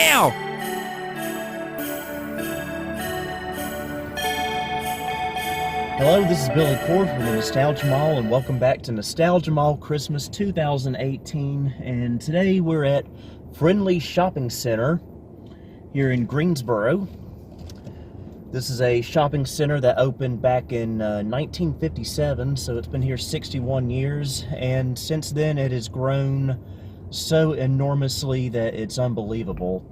now! Hello, this is Billy Core from the Nostalgia Mall, and welcome back to Nostalgia Mall Christmas 2018. And today we're at Friendly Shopping Center here in Greensboro. This is a shopping center that opened back in 1957, so it's been here 61 years, and since then it has grown so enormously that it's unbelievable.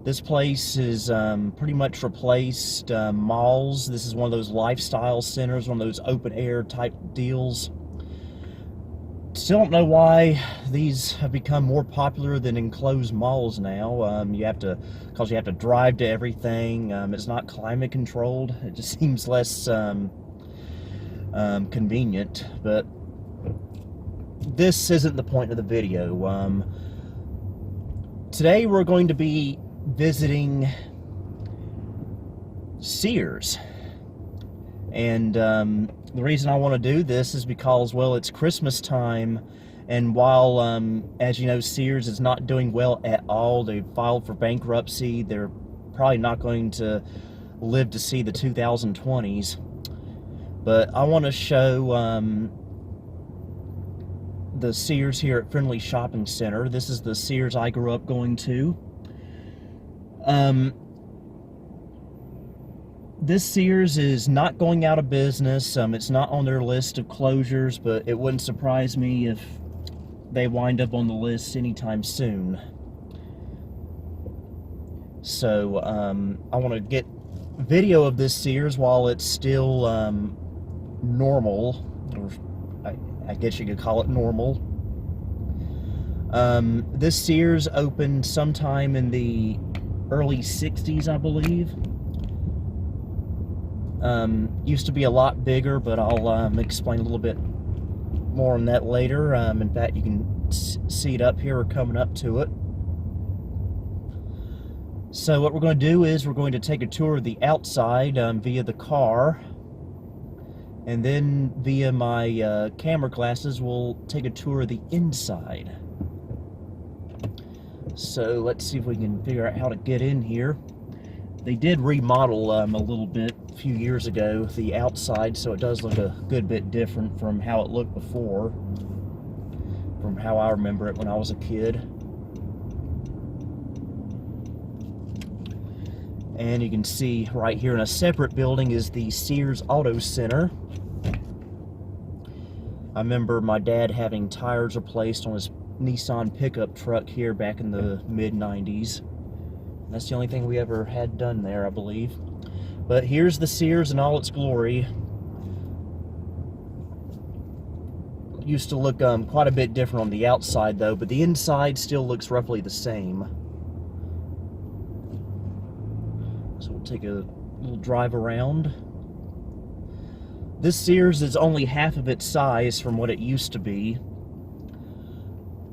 This place is pretty much replaced malls. This is one of those lifestyle centers, one of those open air type deals. Still don't know why these have become more popular than enclosed malls now. Because you have to drive to everything. It's not climate controlled. It just seems less convenient. But this isn't the point of the video. Today we're going to be visiting Sears, and the reason I want to do this is because, well, it's Christmas time, and while as you know, Sears is not doing well at all. They filed for bankruptcy. They're probably not going to live to see the 2020s, but I want to show the Sears here at Friendly Shopping Center. This is the Sears I grew up going to. This Sears is not going out of business. It's not on their list of closures, but it wouldn't surprise me if they wind up on the list anytime soon. So, I want to get video of this Sears while it's still, normal, or I guess you could call it normal. This Sears opened sometime in the early 60s, I believe. Used to be a lot bigger, but I'll explain a little bit more on that later. In fact, you can see it up here or coming up to it. So what we're going to do is we're going to take a tour of the outside via the car, and then via my camera glasses we'll take a tour of the inside. So let's see if we can figure out how to get in here. They did remodel a little bit a few years ago, the outside, so it does look a good bit different from how it looked before, from how I remember it when I was a kid. And you can see right here in a separate building is the Sears Auto Center. I remember my dad having tires replaced on his Nissan pickup truck here back in the mid-90s. That's the only thing we ever had done there, I believe. But here's the Sears in all its glory. It used to look quite a bit different on the outside though, but the inside still looks roughly the same. So we'll take a little drive around. This Sears is only half of its size from what it used to be.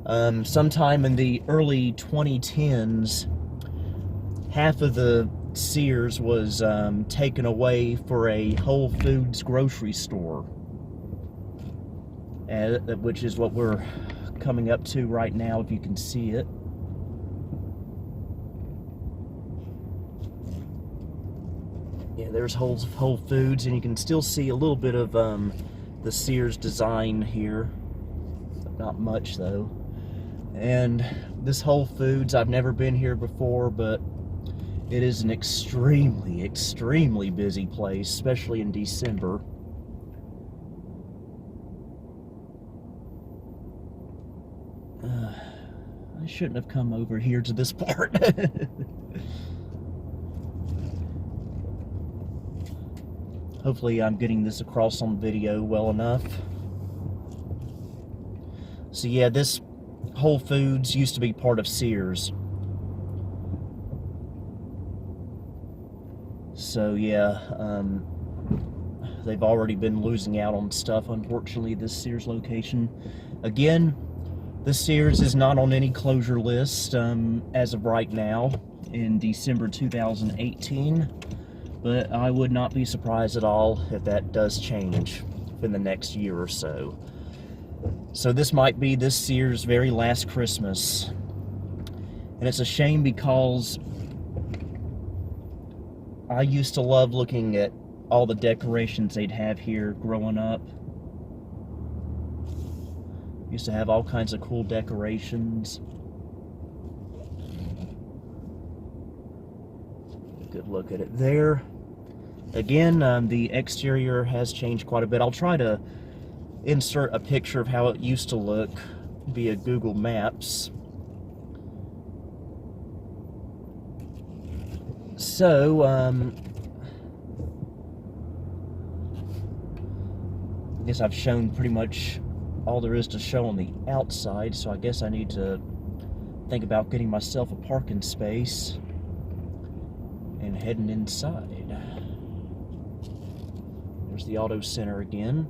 Sometime in the early 2010s, half of the Sears was taken away for a Whole Foods grocery store, which is what we're coming up to right now, if you can see it. Yeah, there's Whole Foods, and you can still see a little bit of the Sears design here. Not much though. And this Whole Foods, I've never been here before, but it is an extremely, extremely busy place, especially in December. I shouldn't have come over here to this part. Hopefully I'm getting this across on video well enough. So yeah, this Whole Foods used to be part of Sears. So yeah, they've already been losing out on stuff, unfortunately, this Sears location. Again, this Sears is not on any closure list as of right now in December 2018, but I would not be surprised at all if that does change within the next year or so. So this might be this Sears' very last Christmas. And it's a shame because I used to love looking at all the decorations they'd have here growing up. Used to have all kinds of cool decorations. Good look at it there. Again, the exterior has changed quite a bit. I'll try to insert a picture of how it used to look via Google Maps. So, I guess I've shown pretty much all there is to show on the outside, so I guess I need to think about getting myself a parking space and heading inside. There's the auto center again.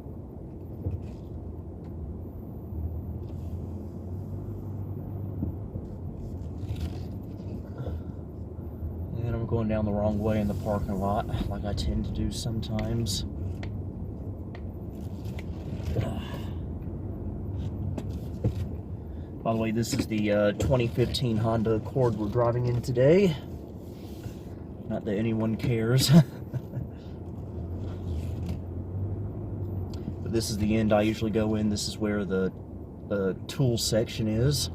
And I'm going down the wrong way in the parking lot, like I tend to do sometimes. By the way, this is the 2015 Honda Accord we're driving in today. Not that anyone cares. But this is the end I usually go in. This is where the tool section is.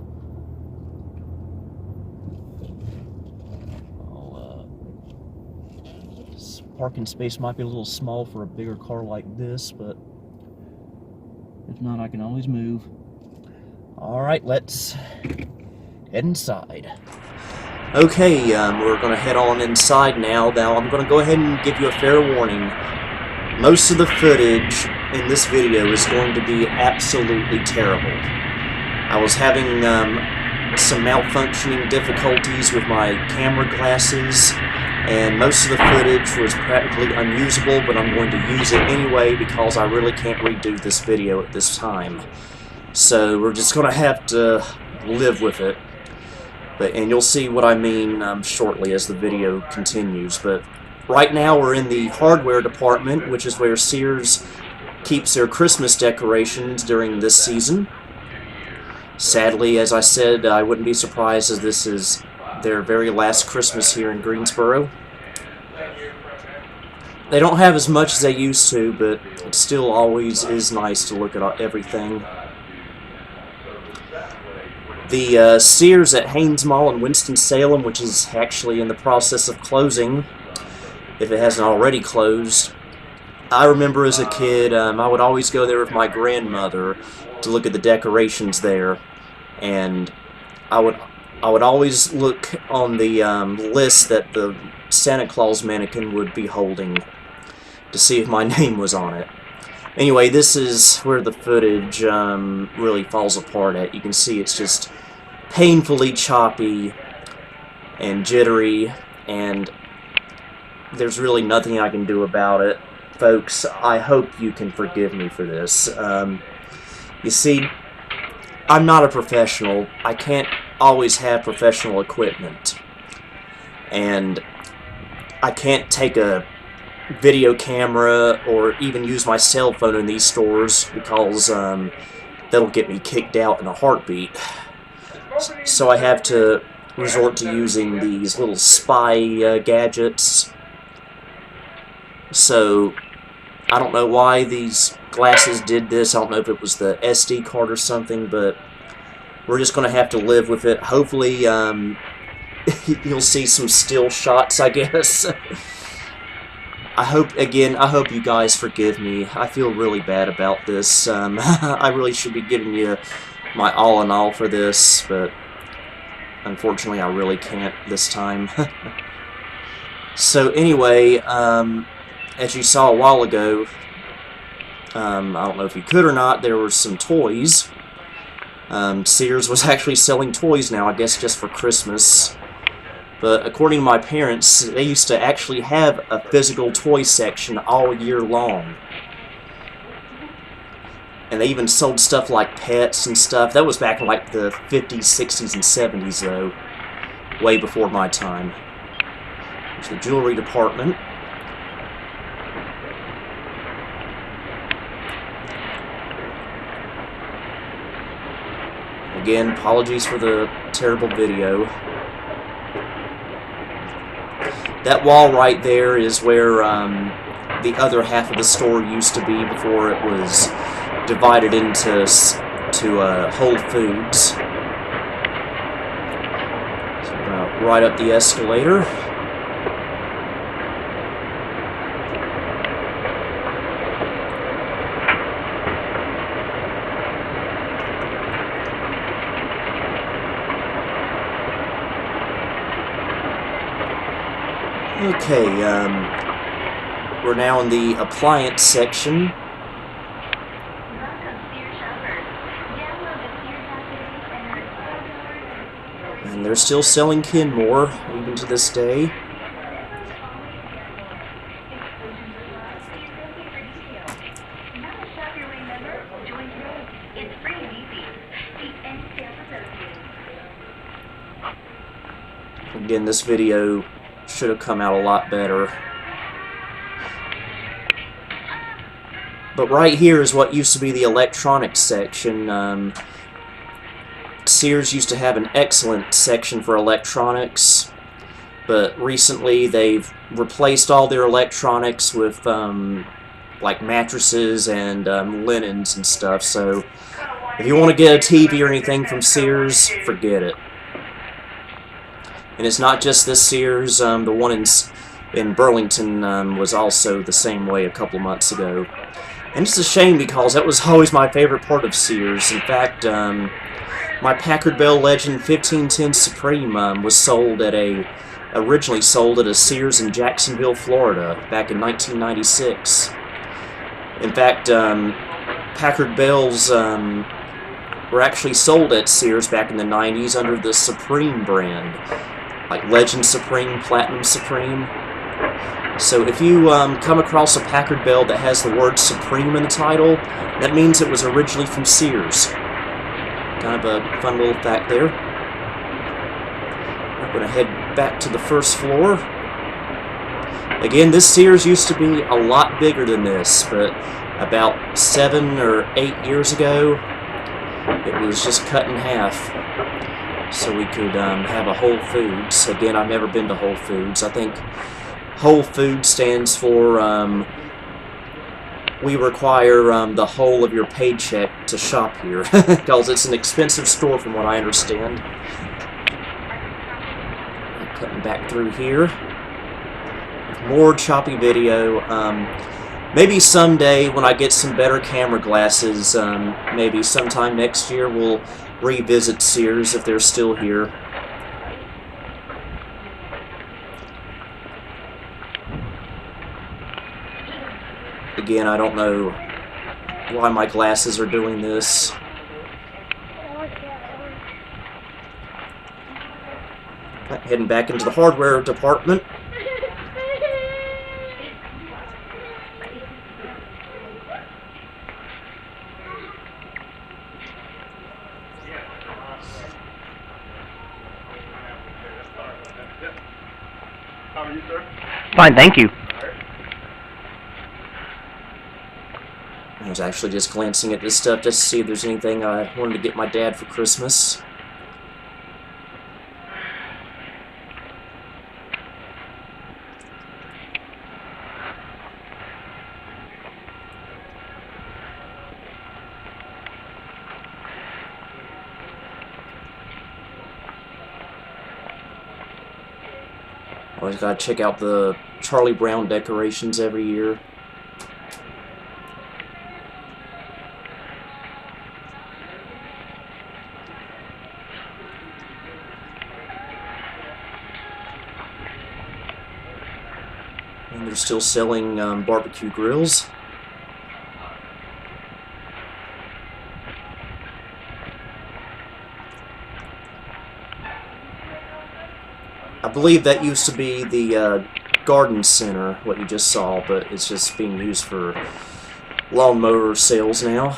This parking space might be a little small for a bigger car like this, but if not, I can always move. Alright, let's head inside. Okay, we're going to head on inside now. Now, I'm going to go ahead and give you a fair warning. Most of the footage in this video is going to be absolutely terrible. I was having some malfunctioning difficulties with my camera glasses, and most of the footage was practically unusable, but I'm going to use it anyway because I really can't redo this video at this time. So we're just going to have to live with it. And you'll see what I mean shortly as the video continues. But right now we're in the hardware department, which is where Sears keeps their Christmas decorations during this season. Sadly, as I said, I wouldn't be surprised as this is their very last Christmas here in Greensboro. They don't have as much as they used to, but it still always is nice to look at everything. The Sears at Hanes Mall in Winston-Salem, which is actually in the process of closing, if it hasn't already closed. I remember as a kid, I would always go there with my grandmother to look at the decorations there, and I would always look on the list that the Santa Claus mannequin would be holding to see if my name was on it. Anyway, this is where the footage really falls apart at. You can see it's just painfully choppy and jittery, and there's really nothing I can do about it. Folks, I hope you can forgive me for this. You see, I'm not a professional. I can't always have professional equipment. And I can't take a video camera or even use my cell phone in these stores because that'll get me kicked out in a heartbeat. So I have to resort to using these little spy gadgets. So I don't know why these glasses did this. I don't know if it was the SD card or something, but we're just going to have to live with it. Hopefully you'll see some still shots, I guess. I hope you guys forgive me. I feel really bad about this. I really should be giving you my all in all for this, but unfortunately I really can't this time. So anyway, as you saw a while ago, I don't know if you could or not, there were some toys. Sears was actually selling toys now, I guess just for Christmas. But according to my parents, they used to actually have a physical toy section all year long. And they even sold stuff like pets and stuff. That was back in like the 50s, 60s, and 70s though. Way before my time. There's the jewelry department. Again, apologies for the terrible video. That wall right there is where the other half of the store used to be before it was divided into Whole Foods. So we're gonna ride up the escalator. Okay, we're now in the appliance section. And they're still selling Kenmore, even to this day. Again, this video should have come out a lot better. But right here is what used to be the electronics section. Sears used to have an excellent section for electronics, but recently they've replaced all their electronics with like mattresses and linens and stuff. So if you want to get a TV or anything from Sears, forget it. And it's not just this Sears. The one in Burlington was also the same way a couple months ago. And it's a shame because that was always my favorite part of Sears. In fact, my Packard Bell Legend 1510 Supreme was originally sold at a Sears in Jacksonville, Florida, back in 1996. In fact, Packard Bells were actually sold at Sears back in the 90s under the Supreme brand, like Legend Supreme, Platinum Supreme. So if you come across a Packard Bell that has the word Supreme in the title, that means it was originally from Sears. Kind of a fun little fact there. We're going to head back to the first floor. Again, this Sears used to be a lot bigger than this, but about 7 or 8 years ago, it was just cut in half so we could have a Whole Foods. Again, I've never been to Whole Foods. I think Whole Foods stands for we require the whole of your paycheck to shop here, because it's an expensive store from what I understand. Cutting back through here. More choppy video. Maybe someday when I get some better camera glasses, maybe sometime next year we'll revisit Sears if they're still here. Again, I don't know why my glasses are doing this. Heading back into the hardware department. How are you, sir? Fine, thank you. I was actually just glancing at this stuff just to see if there's anything I wanted to get my dad for Christmas. Always gotta check out the Charlie Brown decorations every year. And they're still selling barbecue grills. I believe that used to be the garden center, what you just saw, but it's just being used for lawnmower sales now.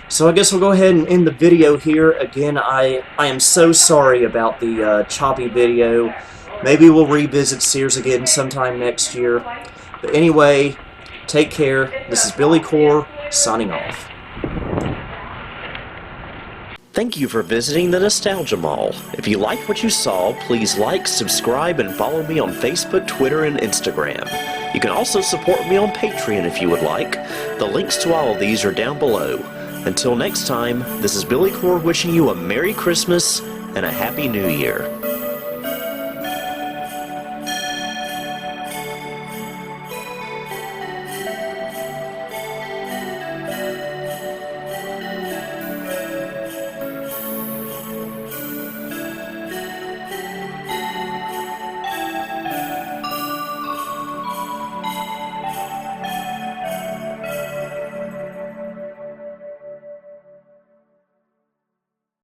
So I guess we'll go ahead and end the video here. Again, I am so sorry about the choppy video. Maybe we'll revisit Sears again sometime next year. But anyway, take care. This is Billy Core, signing off. Thank you for visiting the Nostalgia Mall. If you liked what you saw, please like, subscribe, and follow me on Facebook, Twitter, and Instagram. You can also support me on Patreon if you would like. The links to all of these are down below. Until next time, this is Billy Core wishing you a Merry Christmas and a Happy New Year.